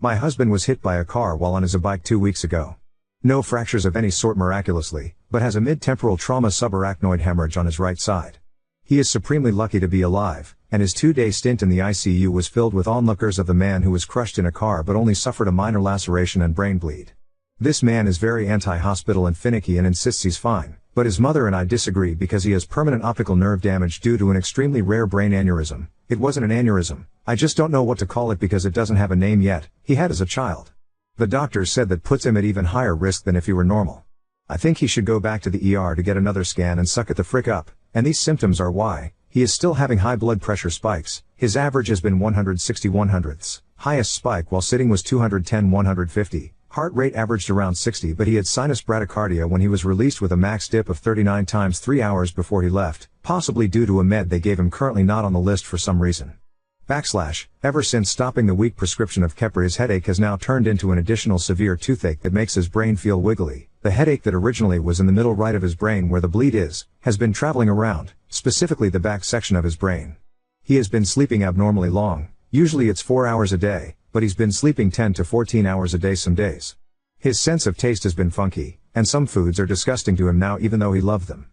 My husband was hit by a car while on his bike 2 weeks ago. No fractures of any sort miraculously, but has a mid-temporal trauma subarachnoid hemorrhage on his right side. He is supremely lucky to be alive, and his 2-day stint in the ICU was filled with onlookers of the man who was crushed in a car but only suffered a minor laceration and brain bleed. This man is very anti-hospital and finicky and insists he's fine, but his mother and I disagree because he has permanent optical nerve damage due to an extremely rare brain aneurysm. It wasn't an aneurysm, I just don't know what to call it because it doesn't have a name yet, he had as a child. The doctors said that puts him at even higher risk than if he were normal. I think he should go back to the ER to get another scan and suck it the frick up, and these symptoms are why. He is still having high blood pressure spikes, his average has been 160/100ths, highest spike while sitting was 210/150, heart rate averaged around 60 but he had sinus bradycardia when he was released with a max dip of 39 times 3 hours before he left, possibly due to a med they gave him currently not on the list for some reason. Ever since stopping the weak prescription of Keppra his headache has now turned into an additional severe toothache that makes his brain feel wiggly. The headache that originally was in the middle right of his brain where the bleed is, has been traveling around, specifically the back section of his brain. He has been sleeping abnormally long, usually it's 4 hours a day, but he's been sleeping 10 to 14 hours a day some days. His sense of taste has been funky, and some foods are disgusting to him now even though he loved them.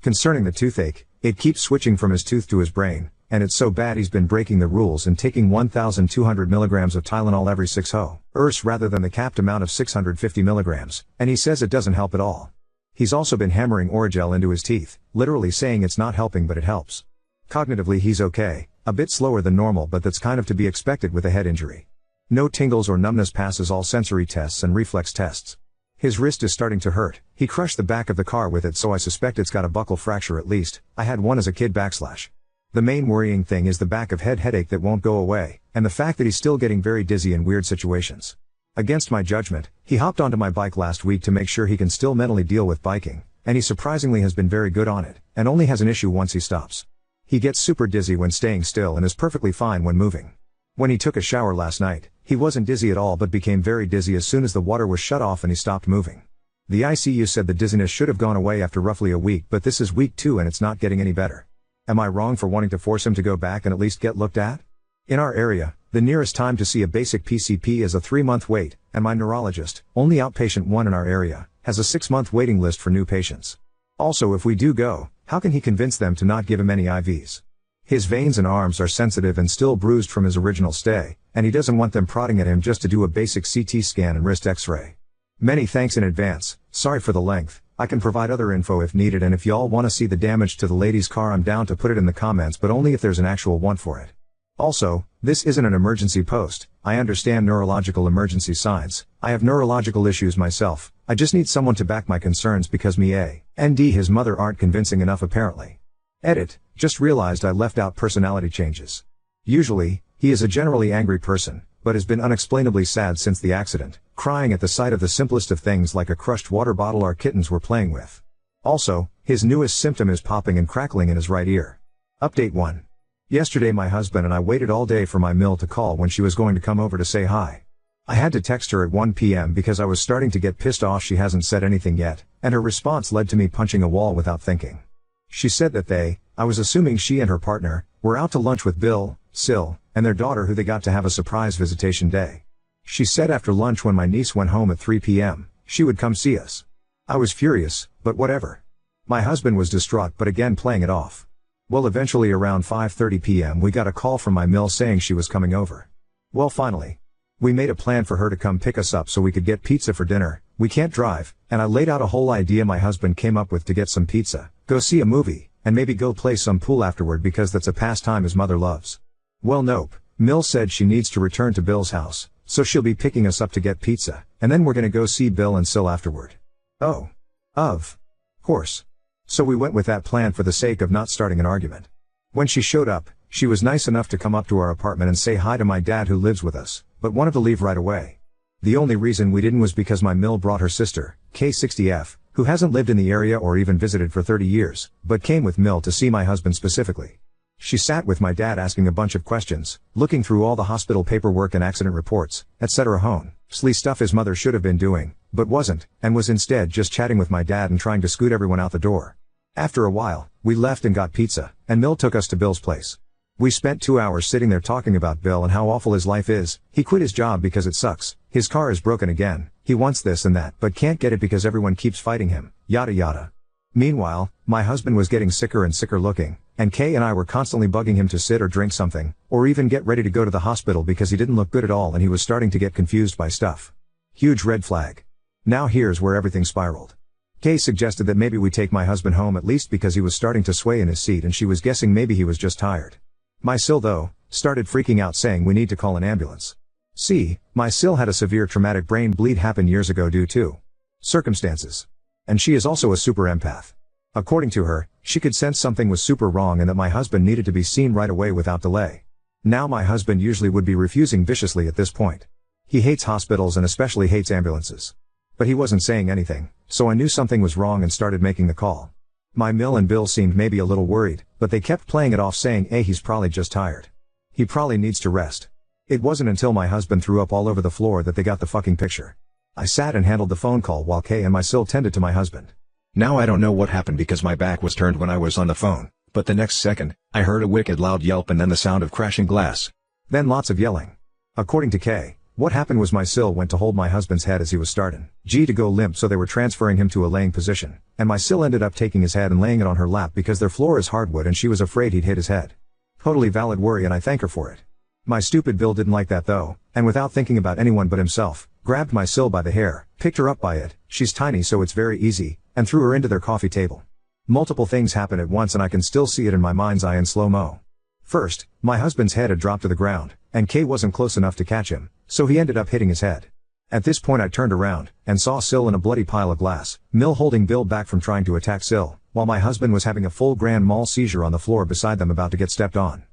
Concerning the toothache, it keeps switching from his tooth to his brain, and it's so bad he's been breaking the rules and taking 1,200 milligrams of Tylenol every 6 hours rather than the capped amount of 650 milligrams, and he says it doesn't help at all. He's also been hammering Oragel into his teeth, literally saying it's not helping but it helps. Cognitively he's okay, a bit slower than normal but that's kind of to be expected with a head injury. No tingles or numbness, passes all sensory tests and reflex tests. His wrist is starting to hurt, he crushed the back of the car with it so I suspect it's got a buccal fracture at least, I had one as a kid / The main worrying thing is the back of head headache that won't go away, and the fact that he's still getting very dizzy in weird situations. Against my judgment, he hopped onto my bike last week to make sure he can still mentally deal with biking, and he surprisingly has been very good on it, and only has an issue once he stops. He gets super dizzy when staying still and is perfectly fine when moving. When he took a shower last night, he wasn't dizzy at all but became very dizzy as soon as the water was shut off and he stopped moving. The ICU said the dizziness should have gone away after roughly a week but this is week 2 and it's not getting any better. Am I wrong for wanting to force him to go back and at least get looked at? In our area, the nearest time to see a basic PCP is a 3-month wait, and my neurologist, only outpatient one in our area, has a 6-month waiting list for new patients. Also if we do go, how can he convince them to not give him any IVs? His veins and arms are sensitive and still bruised from his original stay, and he doesn't want them prodding at him just to do a basic CT scan and wrist x-ray. Many thanks in advance, sorry for the length. I can provide other info if needed and if y'all want to see the damage to the lady's car I'm down to put it in the comments but only if there's an actual want for it. Also, this isn't an emergency post, I understand neurological emergency signs, I have neurological issues myself, I just need someone to back my concerns because me and his mother aren't convincing enough apparently. Edit, just realized I left out personality changes. Usually, he is a generally angry person, but has been unexplainably sad since the accident, crying at the sight of the simplest of things like a crushed water bottle our kittens were playing with. Also, his newest symptom is popping and crackling in his right ear. Update 1. Yesterday my husband and I waited all day for my mill to call when she was going to come over to say hi. I had to text her at 1 p.m. because I was starting to get pissed off she hasn't said anything yet, and her response led to me punching a wall without thinking. She said that I was assuming she and her partner, were out to lunch with Bill, Sil, and their daughter who they got to have a surprise visitation day. She said after lunch when my niece went home at 3 p.m., she would come see us. I was furious, but whatever. My husband was distraught but again playing it off. Well eventually around 5:30 p.m. we got a call from my mill saying she was coming over. Well finally. We made a plan for her to come pick us up so we could get pizza for dinner, we can't drive, and I laid out a whole idea my husband came up with to get some pizza, go see a movie, and maybe go play some pool afterward because that's a pastime his mother loves. Well nope, Mill said she needs to return to Bill's house, so she'll be picking us up to get pizza, and then we're gonna go see Bill and Sil afterward. Oh. Of course. So we went with that plan for the sake of not starting an argument. When she showed up, she was nice enough to come up to our apartment and say hi to my dad who lives with us, but wanted to leave right away. The only reason we didn't was because my mill brought her sister, K60F, who hasn't lived in the area or even visited for 30 years, but came with Mill to see my husband specifically. She sat with my dad asking a bunch of questions, looking through all the hospital paperwork and accident reports, etc. Honestly stuff his mother should have been doing, but wasn't, and was instead just chatting with my dad and trying to scoot everyone out the door. After a while, we left and got pizza, and Mill took us to Bill's place. We spent 2 hours sitting there talking about Bill and how awful his life is. He quit his job because it sucks. His car is broken again. He wants this and that but can't get it because everyone keeps fighting him. Yada yada. Meanwhile, my husband was getting sicker and sicker looking, and Kay and I were constantly bugging him to sit or drink something, or even get ready to go to the hospital because he didn't look good at all and he was starting to get confused by stuff. Huge red flag. Now here's where everything spiraled. Kay suggested that maybe we take my husband home at least because he was starting to sway in his seat and she was guessing maybe he was just tired. My Sil though, started freaking out saying we need to call an ambulance. See, my Sil had a severe traumatic brain bleed happen years ago due to circumstances. And she is also a super empath. According to her, she could sense something was super wrong and that my husband needed to be seen right away without delay. Now my husband usually would be refusing viciously at this point. He hates hospitals and especially hates ambulances. But he wasn't saying anything, so I knew something was wrong and started making the call. My Mill and Bill seemed maybe a little worried, but they kept playing it off saying he's probably just tired. He probably needs to rest. It wasn't until my husband threw up all over the floor that they got the fucking picture. I sat and handled the phone call while Kay and my Sil tended to my husband. Now I don't know what happened because my back was turned when I was on the phone, but the next second, I heard a wicked loud yelp and then the sound of crashing glass. Then lots of yelling. According to Kay, what happened was my Sil went to hold my husband's head as he was starting to go limp, so they were transferring him to a laying position, and my Sil ended up taking his head and laying it on her lap because their floor is hardwood and she was afraid he'd hit his head. Totally valid worry and I thank her for it. My stupid Bill didn't like that though, and without thinking about anyone but himself, grabbed my Sil by the hair, picked her up by it, she's tiny so it's very easy, and threw her into their coffee table. Multiple things happened at once and I can still see it in my mind's eye in slow-mo. First, my husband's head had dropped to the ground, and Kay wasn't close enough to catch him, so he ended up hitting his head. At this point I turned around, and saw Sil in a bloody pile of glass, Mill holding Bill back from trying to attack Sil, while my husband was having a full grand mal seizure on the floor beside them about to get stepped on.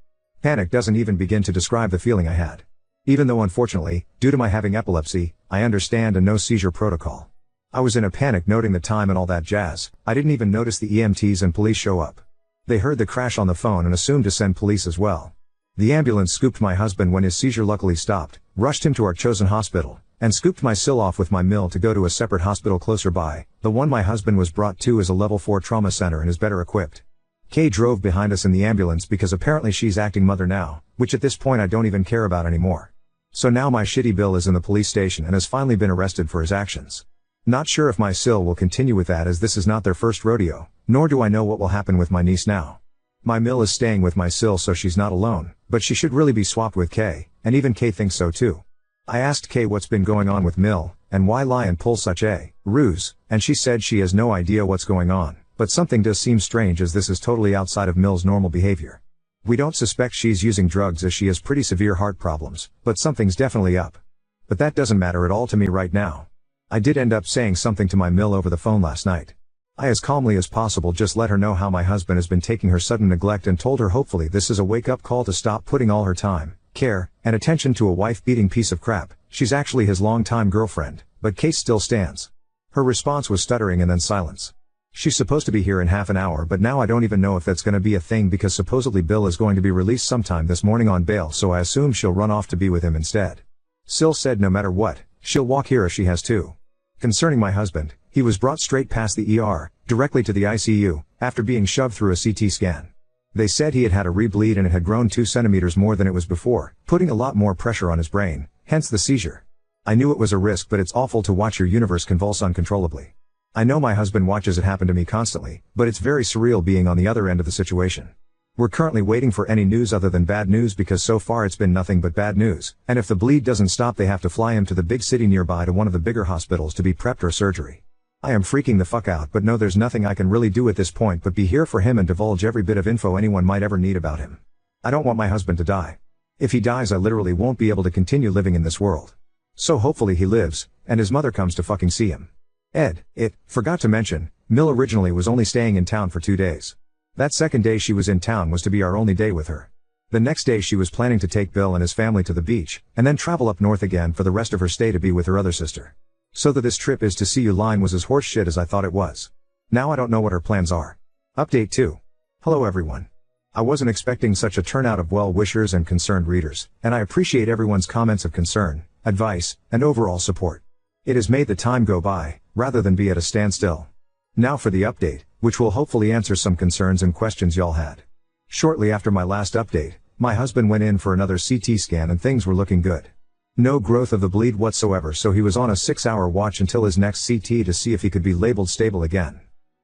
Panic doesn't even begin to describe the feeling I had. Even though unfortunately, due to my having epilepsy, I understand and know seizure protocol. I was in a panic noting the time and all that jazz. I didn't even notice the EMTs and police show up. They heard the crash on the phone and assumed to send police as well. The ambulance scooped my husband when his seizure luckily stopped, rushed him to our chosen hospital, and scooped my Sil off with my Mill to go to a separate hospital closer by. The one my husband was brought to is a level 4 trauma center and is better equipped. Kay drove behind us in the ambulance because apparently she's acting mother now, which at this point I don't even care about anymore. So now my shitty Bill is in the police station and has finally been arrested for his actions. Not sure if my Sil will continue with that as this is not their first rodeo, nor do I know what will happen with my niece now. My Mill is staying with my Sil so she's not alone, but she should really be swapped with Kay, and even Kay thinks so too. I asked Kay what's been going on with Mill, and why lie and pull such a ruse, and she said she has no idea what's going on, but something does seem strange as this is totally outside of Mill's normal behavior. We don't suspect she's using drugs as she has pretty severe heart problems, but something's definitely up. But that doesn't matter at all to me right now. I did end up saying something to my Mill over the phone last night. I as calmly as possible just let her know how my husband has been taking her sudden neglect and told her hopefully this is a wake-up call to stop putting all her time, care, and attention to a wife-beating piece of crap. She's actually his longtime girlfriend, but case still stands. Her response was stuttering and then silence. She's supposed to be here in half an hour but now I don't even know if that's gonna be a thing because supposedly Bill is going to be released sometime this morning on bail, so I assume she'll run off to be with him instead. Sil said no matter what, she'll walk here if she has to. Concerning my husband, he was brought straight past the ER, directly to the ICU, after being shoved through a CT scan. They said he had had a rebleed and it had grown 2 centimeters more than it was before, putting a lot more pressure on his brain, hence the seizure. I knew it was a risk but it's awful to watch your universe convulse uncontrollably. I know my husband watches it happen to me constantly, but it's very surreal being on the other end of the situation. We're currently waiting for any news other than bad news because so far it's been nothing but bad news, and if the bleed doesn't stop they have to fly him to the big city nearby to one of the bigger hospitals to be prepped or surgery. I am freaking the fuck out but know there's nothing I can really do at this point but be here for him and divulge every bit of info anyone might ever need about him. I don't want my husband to die. If he dies I literally won't be able to continue living in this world. So hopefully he lives, and his mother comes to fucking see him. Forgot to mention, Mill originally was only staying in town for 2 days. That second day she was in town was to be our only day with her. The next day she was planning to take Bill and his family to the beach, and then travel up north again for the rest of her stay to be with her other sister. So that this trip is to see you line was as horse shit as I thought it was. Now I don't know what her plans are. Update 2. Hello everyone. I wasn't expecting such a turnout of well-wishers and concerned readers, and I appreciate everyone's comments of concern, advice, and overall support. It has made the time go by, rather than be at a standstill. Now for the update, which will hopefully answer some concerns and questions y'all had. Shortly after my last update, My husband went in for another CT scan and things were looking good. No growth of the bleed whatsoever, so he was on a 6-hour watch until his next CT to see if he could be labeled stable again.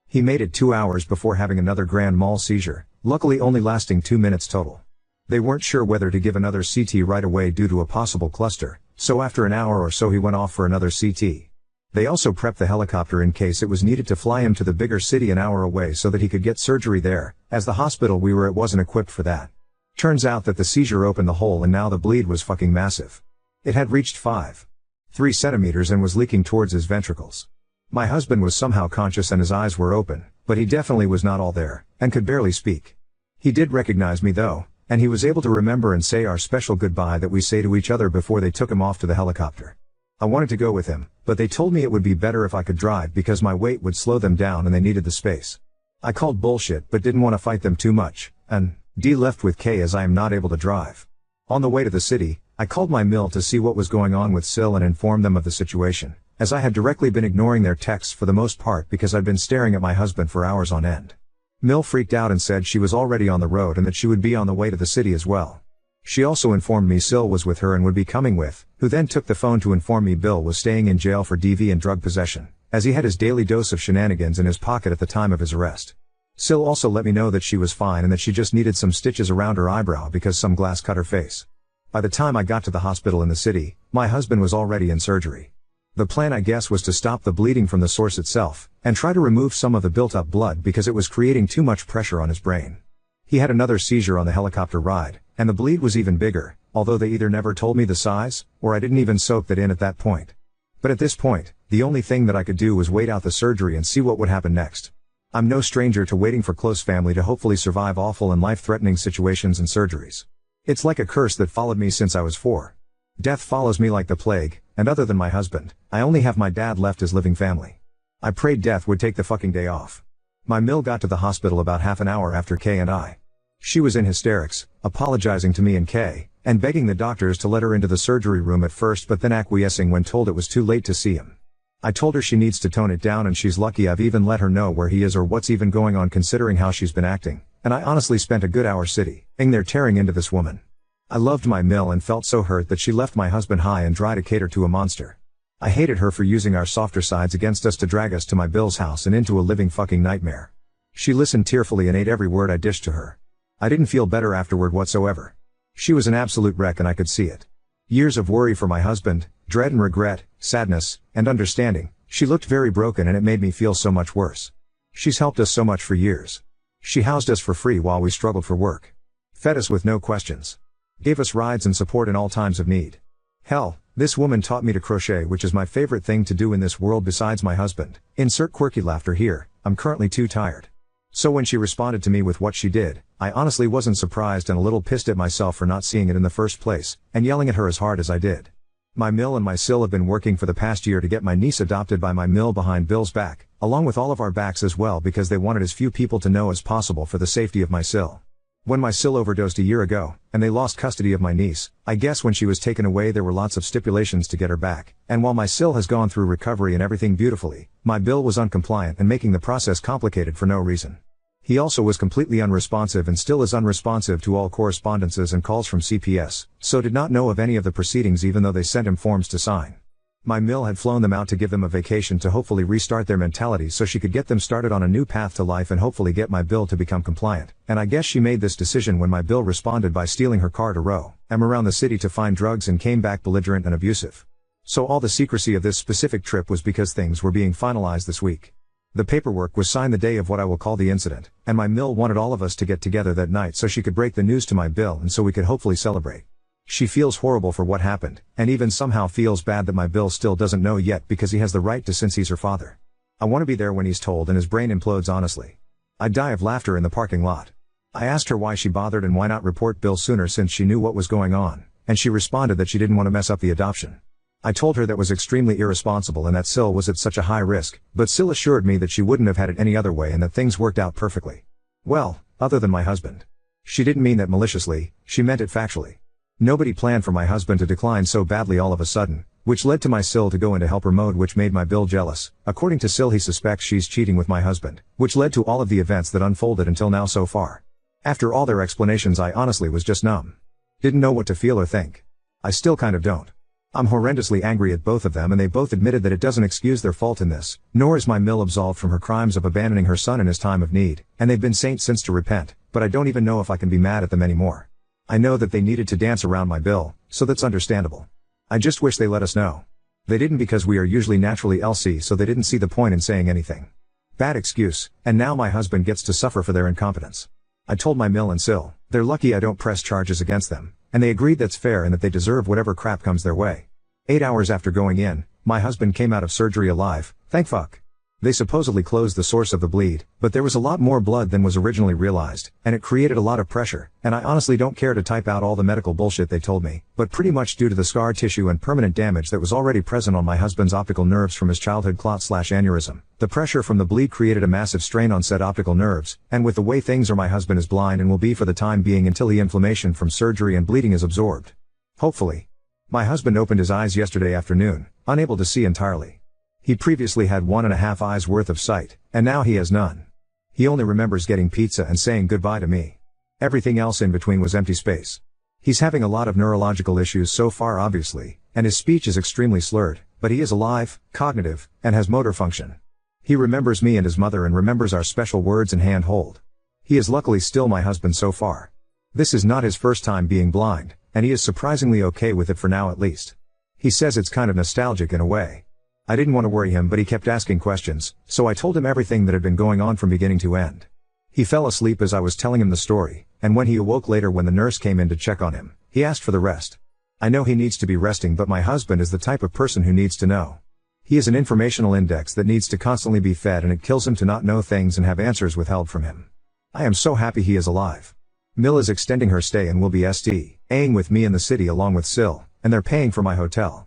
He made it 2 hours before having another grand mal seizure, luckily only lasting 2 minutes total. They weren't sure whether to give another CT right away due to a possible cluster, so after an hour or so he went off for another CT. They also prepped the helicopter in case it was needed to fly him to the bigger city an hour away so that he could get surgery there, as the hospital we were at wasn't equipped for that. Turns out that the seizure opened the hole and now the bleed was fucking massive. It had reached 5.3 centimeters and was leaking towards his ventricles. My husband was somehow conscious and his eyes were open, but he definitely was not all there, and could barely speak. He did recognize me though, and he was able to remember and say our special goodbye that we say to each other before they took him off to the helicopter. I wanted to go with him, but they told me it would be better if I could drive because my weight would slow them down and they needed the space. I called bullshit but didn't want to fight them too much, and D left with K as I am not able to drive. On the way to the city, I called my mill to see what was going on with Sil and informed them of the situation, as I had directly been ignoring their texts for the most part because I'd been staring at my husband for hours on end. Mill freaked out and said she was already on the road and that she would be on the way to the city as well. She also informed me Sil was with her and would be coming with, who then took the phone to inform me Bill was staying in jail for DV and drug possession, as he had his daily dose of shenanigans in his pocket at the time of his arrest. Sil also let me know that she was fine and that she just needed some stitches around her eyebrow because some glass cut her face. By the time I got to the hospital in the city, my husband was already in surgery. The plan I guess was to stop the bleeding from the source itself, and try to remove some of the built-up blood because it was creating too much pressure on his brain. He had another seizure on the helicopter ride, and the bleed was even bigger, although they either never told me the size, or I didn't even soak that in at that point. But at this point, the only thing that I could do was wait out the surgery and see what would happen next. I'm no stranger to waiting for close family to hopefully survive awful and life-threatening situations and surgeries. It's like a curse that followed me since I was 4. Death follows me like the plague, and other than my husband, I only have my dad left as living family. I prayed death would take the fucking day off. My mill got to the hospital about half an hour after Kay and I. She was in hysterics, apologizing to me and Kay, and begging the doctors to let her into the surgery room at first but then acquiescing when told it was too late to see him. I told her she needs to tone it down and she's lucky I've even let her know where he is or what's even going on considering how she's been acting, and I honestly spent a good hour sitting there tearing into this woman. I loved my mill and felt so hurt that she left my husband high and dry to cater to a monster. I hated her for using our softer sides against us to drag us to my Bill's house and into a living fucking nightmare. She listened tearfully and ate every word I dished to her. I didn't feel better afterward whatsoever. She was an absolute wreck and I could see it. Years of worry for my husband, dread and regret, sadness, and understanding. She looked very broken and it made me feel so much worse. She's helped us so much for years. She housed us for free while we struggled for work. Fed us with no questions. Gave us rides and support in all times of need. Hell, this woman taught me to crochet, which is my favorite thing to do in this world besides my husband. Insert quirky laughter here, I'm currently too tired. So when she responded to me with what she did, I honestly wasn't surprised and a little pissed at myself for not seeing it in the first place, and yelling at her as hard as I did. My mill and my Sil have been working for the past year to get my niece adopted by my mill behind Bill's back, along with all of our backs as well because they wanted as few people to know as possible for the safety of my Sil. When my Sil overdosed a year ago, and they lost custody of my niece, I guess when she was taken away there were lots of stipulations to get her back, and while my Sil has gone through recovery and everything beautifully, my Bill was uncompliant and making the process complicated for no reason. He also was completely unresponsive and still is unresponsive to all correspondences and calls from CPS, so did not know of any of the proceedings even though they sent him forms to sign. My mill had flown them out to give them a vacation to hopefully restart their mentality so she could get them started on a new path to life and hopefully get my Bill to become compliant, and I guess she made this decision when my Bill responded by stealing her car to row him around the city to find drugs and came back belligerent and abusive. So all the secrecy of this specific trip was because things were being finalized this week. The paperwork was signed the day of what I will call the incident, and my mill wanted all of us to get together that night so she could break the news to my Bill and so we could hopefully celebrate. She feels horrible for what happened, and even somehow feels bad that my Bill still doesn't know yet because he has the right to since he's her father. I want to be there when he's told and his brain implodes honestly. I'd die of laughter in the parking lot. I asked her why she bothered and why not report Bill sooner since she knew what was going on, and she responded that she didn't want to mess up the adoption. I told her that was extremely irresponsible and that Sil was at such a high risk, but Sil assured me that she wouldn't have had it any other way and that things worked out perfectly. Well, other than my husband. She didn't mean that maliciously, she meant it factually. Nobody planned for my husband to decline so badly all of a sudden, which led to my Sil to go into helper mode which made my Bill jealous. According to Sil he suspects she's cheating with my husband, which led to all of the events that unfolded until now so far. After all their explanations, I honestly was just numb. Didn't know what to feel or think. I still kind of don't. I'm horrendously angry at both of them, and they both admitted that it doesn't excuse their fault in this, nor is my Mill absolved from her crimes of abandoning her son in his time of need, and they've been saints since to repent, but I don't even know if I can be mad at them anymore. I know that they needed to dance around my bill, so that's understandable. I just wish they let us know. They didn't, because we are usually naturally LC, so they didn't see the point in saying anything. Bad excuse, and now my husband gets to suffer for their incompetence. I told my Mill and Sil, they're lucky I don't press charges against them, and they agreed that's fair and that they deserve whatever crap comes their way. 8 hours after going in, my husband came out of surgery alive, thank fuck. They supposedly closed the source of the bleed, but there was a lot more blood than was originally realized, and it created a lot of pressure, and I honestly don't care to type out all the medical bullshit they told me, but pretty much due to the scar tissue and permanent damage that was already present on my husband's optical nerves from his childhood clot/aneurysm, the pressure from the bleed created a massive strain on said optical nerves, and with the way things are, my husband is blind and will be for the time being until the inflammation from surgery and bleeding is absorbed. Hopefully. My husband opened his eyes yesterday afternoon, unable to see entirely. He previously had 1.5 eyes worth of sight, and now he has none. He only remembers getting pizza and saying goodbye to me. Everything else in between was empty space. He's having a lot of neurological issues so far, obviously, and his speech is extremely slurred, but he is alive, cognitive, and has motor function. He remembers me and his mother and remembers our special words and hand hold. He is luckily still my husband so far. This is not his first time being blind, and he is surprisingly okay with it for now at least. He says it's kind of nostalgic in a way. I didn't want to worry him, but he kept asking questions, so I told him everything that had been going on from beginning to end. He fell asleep as I was telling him the story, and when he awoke later when the nurse came in to check on him, he asked for the rest. I know he needs to be resting, but my husband is the type of person who needs to know. He is an informational index that needs to constantly be fed, and it kills him to not know things and have answers withheld from him. I am so happy he is alive. Mill is extending her stay and will be staying with me in the city along with Sil, and they're paying for my hotel.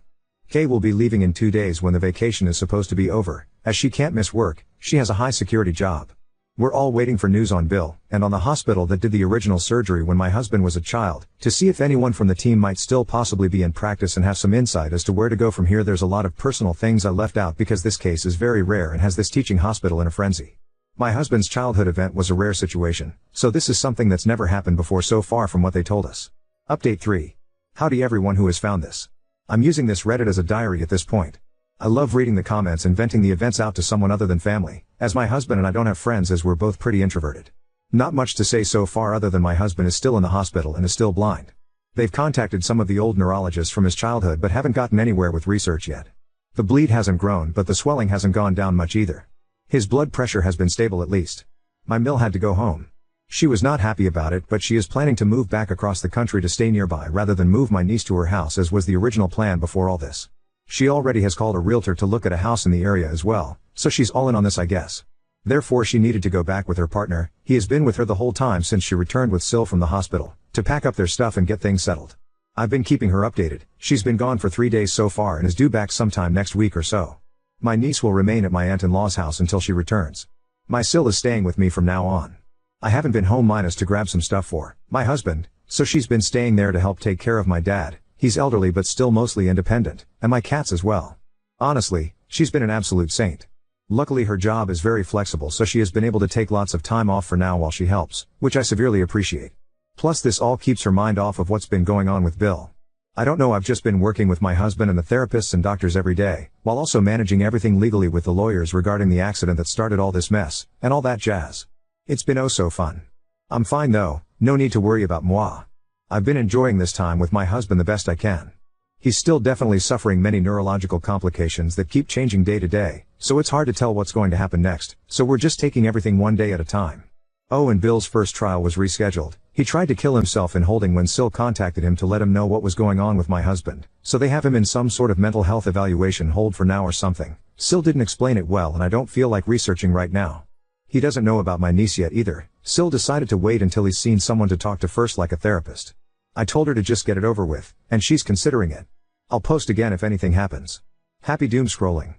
Kay will be leaving in 2 days when the vacation is supposed to be over, as she can't miss work, she has a high security job. We're all waiting for news on Bill, and on the hospital that did the original surgery when my husband was a child, to see if anyone from the team might still possibly be in practice and have some insight as to where to go from here. There's a lot of personal things I left out because this case is very rare and has this teaching hospital in a frenzy. My husband's childhood event was a rare situation, so this is something that's never happened before so far from what they told us. Update 3. Howdy everyone who has found this. I'm using this Reddit as a diary at this point. I love reading the comments and venting the events out to someone other than family, as my husband and I don't have friends as we're both pretty introverted. Not much to say so far other than my husband is still in the hospital and is still blind. They've contacted some of the old neurologists from his childhood but haven't gotten anywhere with research yet. The bleed hasn't grown, but the swelling hasn't gone down much either. His blood pressure has been stable at least. My Mill had to go home. She was not happy about it, but she is planning to move back across the country to stay nearby rather than move my niece to her house as was the original plan before all this. She already has called a realtor to look at a house in the area as well, so she's all in on this, I guess. Therefore she needed to go back with her partner. He has been with her the whole time since she returned with Sil from the hospital, to pack up their stuff and get things settled. I've been keeping her updated. She's been gone for 3 days so far and is due back sometime next week or so. My niece will remain at my aunt-in-law's house until she returns. My Sil is staying with me from now on. I haven't been home minus to grab some stuff for my husband, so she's been staying there to help take care of my dad. He's elderly but still mostly independent, and my cats as well. Honestly, she's been an absolute saint. Luckily her job is very flexible, so she has been able to take lots of time off for now while she helps, which I severely appreciate. Plus this all keeps her mind off of what's been going on with Bill. I don't know, I've just been working with my husband and the therapists and doctors every day, while also managing everything legally with the lawyers regarding the accident that started all this mess, and all that jazz. It's been oh so fun. I'm fine though, no need to worry about moi. I've been enjoying this time with my husband the best I can. He's still definitely suffering many neurological complications that keep changing day to day, so it's hard to tell what's going to happen next, so we're just taking everything one day at a time. Oh, and Bill's first trial was rescheduled. He tried to kill himself in holding when Sil contacted him to let him know what was going on with my husband, so they have him in some sort of mental health evaluation hold for now or something. Sil didn't explain it well and I don't feel like researching right now. He doesn't know about my niece yet either. Sil decided to wait until he's seen someone to talk to first, like a therapist. I told her to just get it over with, and she's considering it. I'll post again if anything happens. Happy doom scrolling.